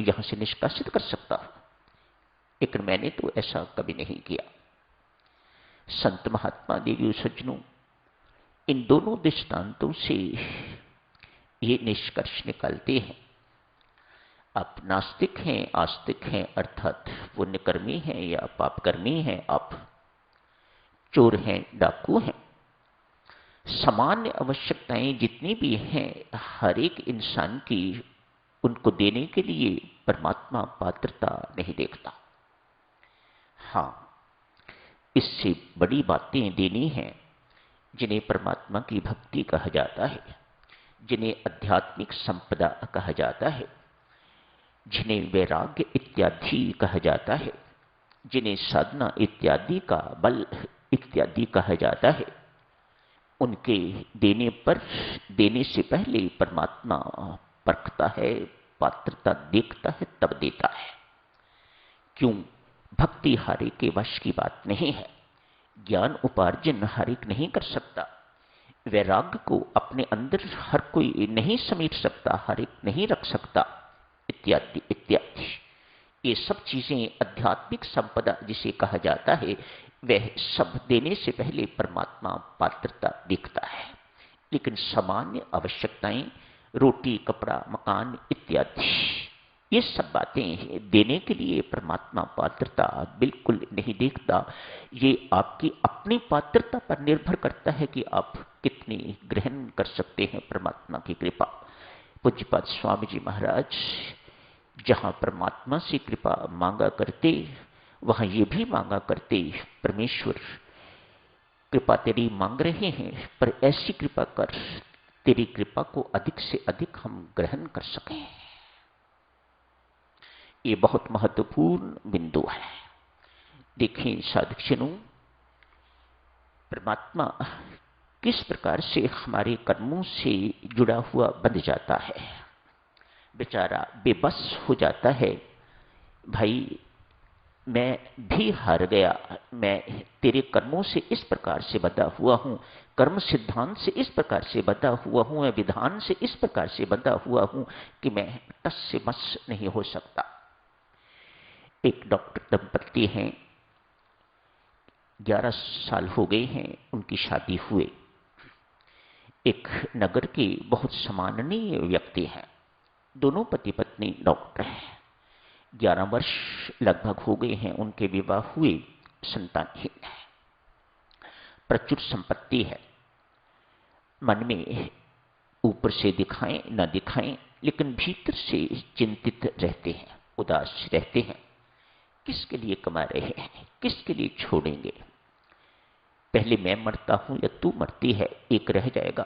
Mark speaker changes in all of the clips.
Speaker 1: यहां से निष्कासित कर सकता हूं, लेकिन मैंने तो ऐसा कभी नहीं किया। संत महात्मा देवी सज्जनों, इन दोनों दृष्टांतों से ये निष्कर्ष निकालते हैं, आप नास्तिक हैं, आस्तिक हैं, अर्थात पुण्यकर्मी हैं या पापकर्मी हैं, आप चोर हैं, डाकू हैं, सामान्य आवश्यकताएं जितनी भी हैं हर एक इंसान की, उनको देने के लिए परमात्मा पात्रता नहीं देखता। हां, इससे बड़ी बातें देनी हैं जिन्हें परमात्मा की भक्ति कहा जाता है, जिन्हें आध्यात्मिक संपदा कहा जाता है, जिन्हें वैराग्य इत्यादि कहा जाता है, जिन्हें साधना इत्यादि का बल इत्यादि कहा जाता है, उनके देने से पहले परमात्मा परखता है, पात्रता देखता है, तब देता है। क्यों? भक्ति हर एक के वश की बात नहीं है, ज्ञान उपार्जन हर एक नहीं कर सकता, वैराग्य को अपने अंदर हर कोई नहीं समेट सकता, हर एक नहीं रख सकता, इत्यादि इत्यादि। ये सब चीजें आध्यात्मिक संपदा जिसे कहा जाता है, वह सब देने से पहले परमात्मा पात्रता देखता है। लेकिन सामान्य आवश्यकताएं, रोटी, कपड़ा, मकान इत्यादि, ये सब बातें देने के लिए परमात्मा पात्रता बिल्कुल नहीं देखता। ये आपकी अपनी पात्रता पर निर्भर करता है कि आप कितनी ग्रहण कर सकते हैं परमात्मा की कृपा। पूज्यपाद स्वामी जी महाराज जहां परमात्मा से कृपा मांगा करते, वहां ये भी मांगा करते, परमेश्वर कृपा तेरी मांग रहे हैं, पर ऐसी कृपा कर, तेरी कृपा को अधिक से अधिक हम ग्रहण कर सकें। ये बहुत महत्वपूर्ण बिंदु है। देखें साधकजनों, परमात्मा किस प्रकार से हमारे कर्मों से जुड़ा हुआ बन जाता है। बेचारा बेबस हो जाता है, भाई मैं भी हार गया, मैं तेरे कर्मों से इस प्रकार से बंधा हुआ हूं, कर्म सिद्धांत से इस प्रकार से बंधा हुआ हूं, मैं विधान से इस प्रकार से बंधा हुआ हूं कि मैं टस से मस नहीं हो सकता। एक डॉक्टर दंपत्ति हैं, 11 साल हो गए हैं उनकी शादी हुए। एक नगर के बहुत सम्माननीय व्यक्ति हैं, दोनों पति पत्नी डॉक्टर हैं। 11 वर्ष लगभग हो गए हैं उनके विवाह हुए, संतानहीन है, प्रचुर संपत्ति है। मन में ऊपर से दिखाएं न दिखाएं, लेकिन भीतर से चिंतित रहते हैं, उदास रहते हैं। किसके लिए कमा रहे हैं, किसके लिए छोड़ेंगे, पहले मैं मरता हूं या तू मरती है, एक रह जाएगा,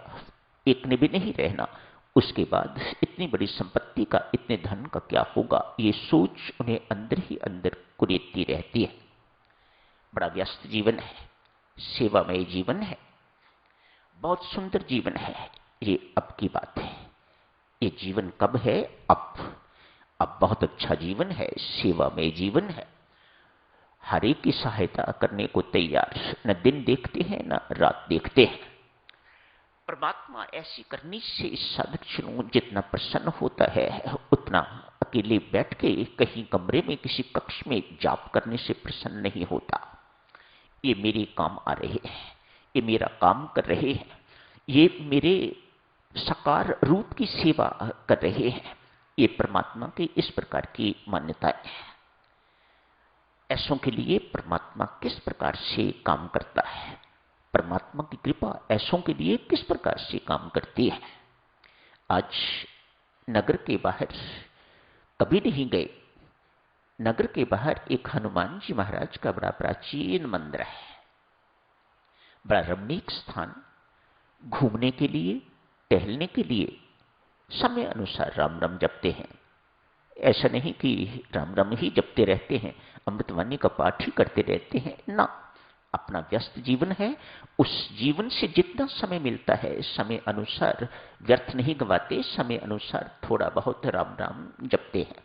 Speaker 1: एक ने भी नहीं रहना, उसके बाद इतनी बड़ी संपत्ति का, इतने धन का क्या होगा, ये सोच उन्हें अंदर ही अंदर कुरेदती रहती है। बड़ा व्यस्त जीवन है, सेवामय जीवन है, बहुत सुंदर जीवन है। ये अब की बात है, ये जीवन कब है? अब बहुत अच्छा जीवन है, सेवामय जीवन है, हर एक की सहायता करने को तैयार, न दिन देखते हैं न रात देखते हैं। परमात्मा ऐसी करने से साधक जितना प्रसन्न होता है, उतना अकेले बैठ के कहीं कमरे में किसी कक्ष में जाप करने से प्रसन्न नहीं होता। ये मेरे काम आ रहे हैं, ये मेरा काम कर रहे हैं, ये मेरे साकार रूप की सेवा कर रहे हैं, ये परमात्मा की इस प्रकार की मान्यता है। ऐसों के लिए परमात्मा किस प्रकार से काम करता है, परमात्मा की कृपा ऐसों के लिए किस प्रकार से काम करती है। आज नगर के बाहर कभी नहीं गए, नगर के बाहर एक हनुमान जी महाराज का बड़ा प्राचीन मंदिर है, बड़ा रमणीक स्थान, घूमने के लिए, टहलने के लिए, समय अनुसार राम राम जपते हैं। ऐसा नहीं कि राम राम ही जपते रहते हैं, अमृतवाणी का पाठ ही करते रहते हैं ना, अपना व्यस्त जीवन है, उस जीवन से जितना समय मिलता है समय अनुसार व्यर्थ नहीं गवाते, समय अनुसार थोड़ा बहुत राम राम जपते हैं।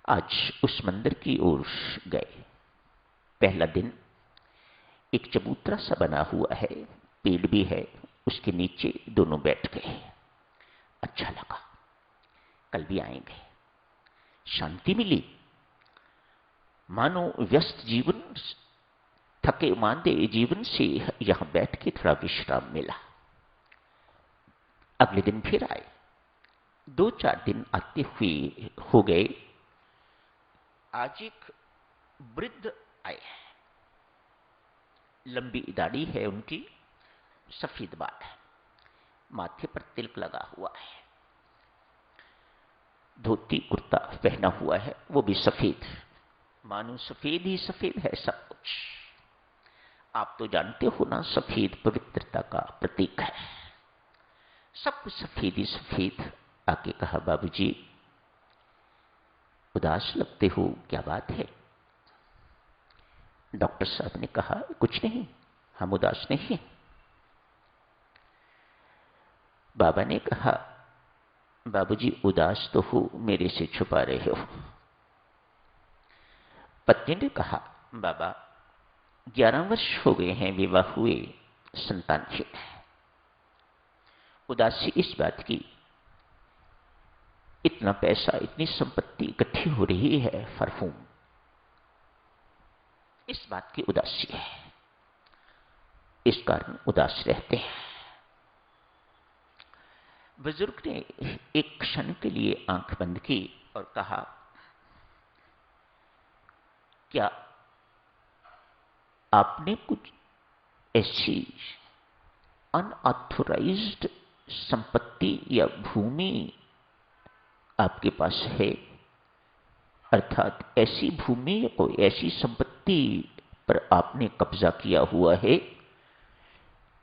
Speaker 1: आज उस मंदिर की ओर गए, पहला दिन, एक चबूतरा सा बना हुआ है, पेड़ भी है, उसके नीचे दोनों बैठ गए, अच्छा लगा, कल भी आएंगे। शांति मिली। मानो व्यस्त जीवन, थके मांदे जीवन से यहां बैठ के थोड़ा विश्राम मिला। अगले दिन फिर आए। 2-4 दिन आते हुए हो गए। आज एक वृद्ध आए हैं, लंबी दाढ़ी है उनकी, सफेद बाल है, माथे पर तिलक लगा हुआ है, धोती कुर्ता पहना हुआ है, वो भी सफेद, मानो सफेद ही सफेद है सब कुछ। आप तो जानते हो ना, सफेद पवित्रता का प्रतीक है। सब कुछ सफेद ही सफेद। आके कहा, बाबूजी उदास लगते हो, क्या बात है? डॉक्टर साहब ने कहा, कुछ नहीं, हम उदास नहीं हैं। बाबा ने कहा, बाबूजी उदास तो हो, मेरे से छुपा रहे हो। पत्नी ने कहा, बाबा 11 वर्ष हो गए हैं विवाह हुए, संतानहीन है। उदासी इस बात की, इतना पैसा, इतनी संपत्ति इकट्ठी हो रही है, फरफूम, इस बात की उदासी है, इस कारण उदास रहते हैं। बुजुर्ग ने एक क्षण के लिए आंख बंद की और कहा, क्या आपने कुछ ऐसी अनऑथोराइज्ड संपत्ति या भूमि आपके पास है? अर्थात ऐसी भूमि या कोई ऐसी संपत्ति पर आपने कब्जा किया हुआ है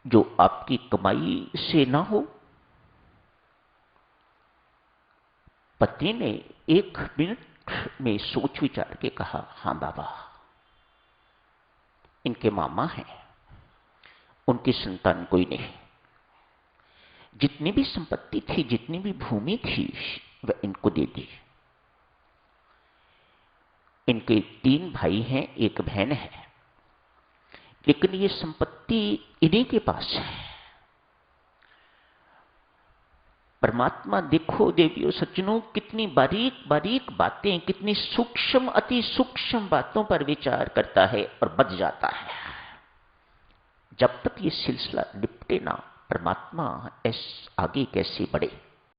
Speaker 1: जो आपकी कमाई से ना हो? पत्नी ने 1 मिनट में सोच विचार के कहा, हां बाबा, इनके मामा हैं, उनकी संतान कोई नहीं। जितनी भी संपत्ति थी, जितनी भी भूमि थी, वह इनको दे दी। इनके 3 भाई हैं, 1 बहन है, लेकिन ये संपत्ति इन्हीं के पास है। परमात्मा देखो देवियों सज्जनों, कितनी बारीक बारीक बातें, कितनी सूक्ष्म अति सूक्ष्म बातों पर विचार करता है और बच जाता है। जब तक ये सिलसिला निपटे ना, परमात्मा आगे कैसे बढ़े?